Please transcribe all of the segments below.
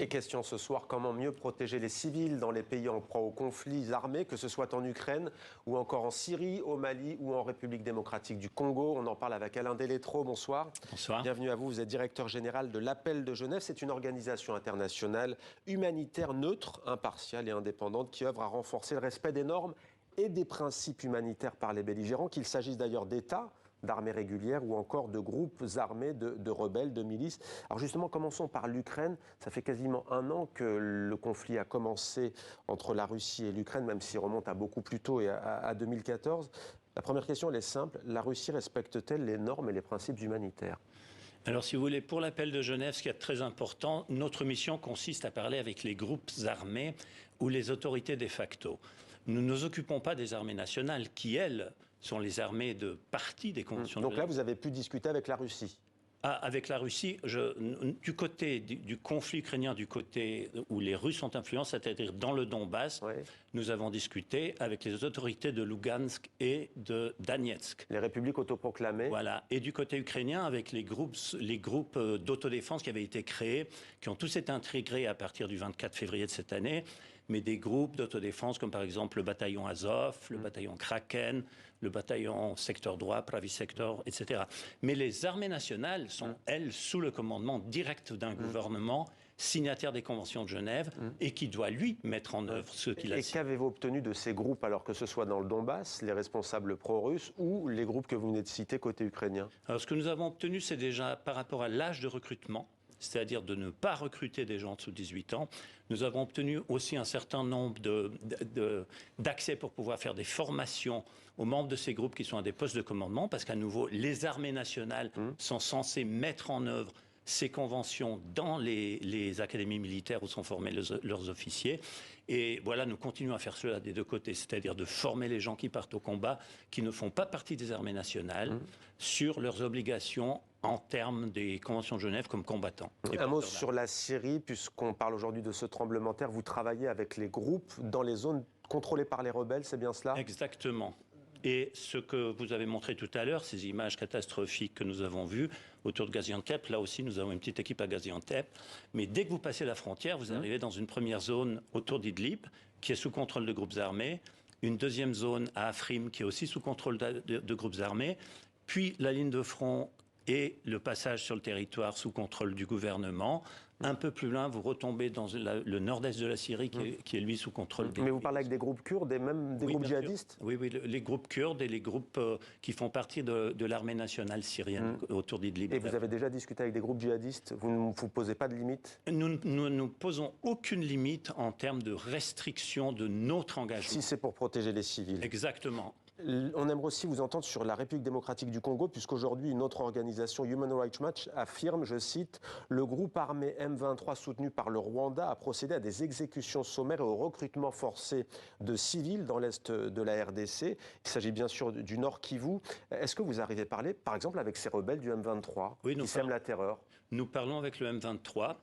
Et question ce soir, comment mieux protéger les civils dans les pays en proie aux conflits armés, que ce soit en Ukraine ou encore en Syrie, au Mali ou en République démocratique du Congo. On en parle avec Alain Delétro. Bonsoir. Bonsoir. Bienvenue à vous. Vous êtes directeur général de l'Appel de Genève. C'est une organisation internationale humanitaire neutre, impartiale et indépendante qui œuvre à renforcer le respect des normes et des principes humanitaires par les belligérants, qu'il s'agisse d'ailleurs d'États, d'armées régulières ou encore de groupes armés, de rebelles, de milices. Alors justement, commençons par l'Ukraine. Ça fait quasiment un an que le conflit a commencé entre la Russie et l'Ukraine, même s'il remonte à beaucoup plus tôt et à 2014. La première question, elle est simple. La Russie respecte-t-elle les normes et les principes humanitaires ? Alors, si vous voulez, pour l'appel de Genève, ce qui est très important, notre mission consiste à parler avec les groupes armés ou les autorités de facto. Nous ne nous occupons pas des armées nationales qui, elles, sont les armées de partie des conventions de Genève. Donc là, vous avez pu discuter avec la Russie ? Avec la Russie, du côté du conflit ukrainien, du côté où les Russes sont influents, c'est-à-dire dans le Donbass, oui, nous avons discuté avec les autorités de Lugansk et de Donetsk. Les républiques autoproclamées. Voilà. Et du côté ukrainien, avec les groupes d'autodéfense qui avaient été créés, qui ont tous été intégrés à partir du 24 février de cette année, mais des groupes d'autodéfense comme par exemple le bataillon Azov, le bataillon Kraken, le bataillon secteur droit, Pravi Sector, etc. Mais les armées nationales sont, elles, sous le commandement direct d'un gouvernement signataire des conventions de Genève et qui doit, lui, mettre en œuvre ce qu'il a signé. Et qu'avez-vous obtenu de ces groupes, alors que ce soit dans le Donbass, les responsables pro-russes ou les groupes que vous venez de citer côté ukrainien ? Alors, ce que nous avons obtenu, c'est déjà par rapport à l'âge de recrutement, c'est-à-dire de ne pas recruter des gens de sous 18 ans. Nous avons obtenu aussi un certain nombre d'accès pour pouvoir faire des formations aux membres de ces groupes qui sont à des postes de commandement, parce qu'à nouveau, les armées nationales sont censées mettre en œuvre ces conventions dans les académies militaires où sont formés leurs officiers. Et voilà, nous continuons à faire cela des deux côtés, c'est-à-dire de former les gens qui partent au combat, qui ne font pas partie des armées nationales, sur leurs obligations en termes des conventions de Genève comme combattants. Un mot sur la Syrie, puisqu'on parle aujourd'hui de ce tremblement de terre. Vous travaillez avec les groupes dans les zones contrôlées par les rebelles, c'est bien cela ? Exactement. Et ce que vous avez montré tout à l'heure, ces images catastrophiques que nous avons vues autour de Gaziantep, là aussi nous avons une petite équipe à Gaziantep, mais dès que vous passez la frontière, vous arrivez dans une première zone autour d'Idlib, qui est sous contrôle de groupes armés, une deuxième zone à Afrim, qui est aussi sous contrôle de groupes armés, puis la ligne de front et le passage sur le territoire sous contrôle du gouvernement. Un peu plus loin, vous retombez dans le nord-est de la Syrie, qui est lui sous contrôle des... Mais vous parlez avec des groupes kurdes et même des groupes djihadistes ? Oui, les groupes kurdes et les groupes qui font partie de l'armée nationale syrienne autour d'Idlib. Et vous avez déjà discuté avec des groupes djihadistes ? Vous ne vous posez pas de limite ? Nous ne posons aucune limite en termes de restriction de notre engagement. Si c'est pour protéger les civils. Exactement. On aimerait aussi vous entendre sur la République démocratique du Congo, puisqu'aujourd'hui, une autre organisation, Human Rights Watch, affirme, je cite, « Le groupe armé M23 soutenu par le Rwanda a procédé à des exécutions sommaires et au recrutement forcé de civils dans l'est de la RDC. » Il s'agit bien sûr du Nord Kivu. Est-ce que vous arrivez à parler, par exemple, avec ces rebelles du M23 qui sèment la terreur ? Nous parlons avec le M23.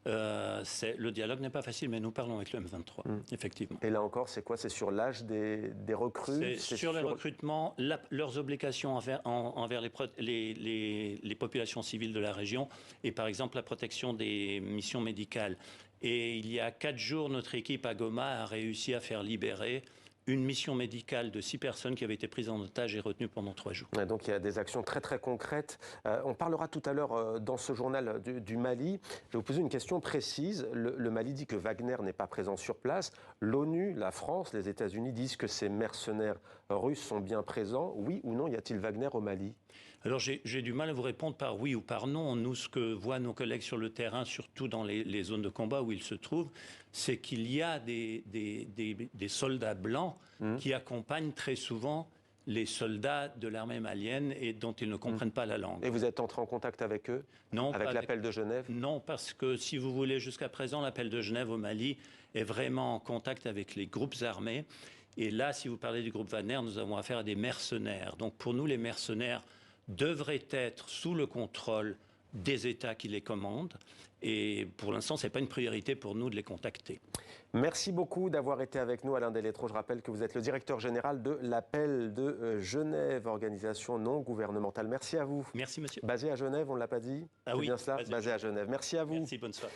Le dialogue n'est pas facile, mais nous parlons avec le M23, effectivement. Et là encore, c'est quoi ? C'est sur l'âge des recrues ? C'est sur les recrutements, leurs obligations envers les populations civiles de la région et par exemple la protection des missions médicales. Et il y a 4 jours, notre équipe à Goma a réussi à faire libérer une mission médicale de 6 personnes qui avaient été prises en otage et retenues pendant 3 jours. Ouais, donc il y a des actions très très concrètes. On parlera tout à l'heure dans ce journal du Mali. Je vais vous poser une question précise. Le Mali dit que Wagner n'est pas présent sur place. L'ONU, la France, les États-Unis disent que ces mercenaires russes sont bien présents. Oui ou non, y a-t-il Wagner au Mali ? Alors j'ai du mal à vous répondre par oui ou par non. Nous, ce que voient nos collègues sur le terrain, surtout dans les zones de combat où ils se trouvent, c'est qu'il y a des soldats blancs qui accompagnent très souvent les soldats de l'armée malienne et dont ils ne comprennent pas la langue. Et vous êtes entré en contact avec eux ? Non. Avec l'appel de Genève ? Non, parce que si vous voulez, jusqu'à présent, l'appel de Genève au Mali est vraiment en contact avec les groupes armés. Et là, si vous parlez du groupe Wagner, nous avons affaire à des mercenaires. Donc pour nous, les mercenaires devraient être sous le contrôle des États qui les commandent. Et pour l'instant, ce n'est pas une priorité pour nous de les contacter. Merci beaucoup d'avoir été avec nous, Alain Delétro. Je rappelle que vous êtes le directeur général de l'Appel de Genève, organisation non gouvernementale. Merci à vous. Merci, monsieur. Basé à Genève, on ne l'a pas dit? Ah oui, bien cela, basé à Genève. Merci à vous. Merci, bonne soirée.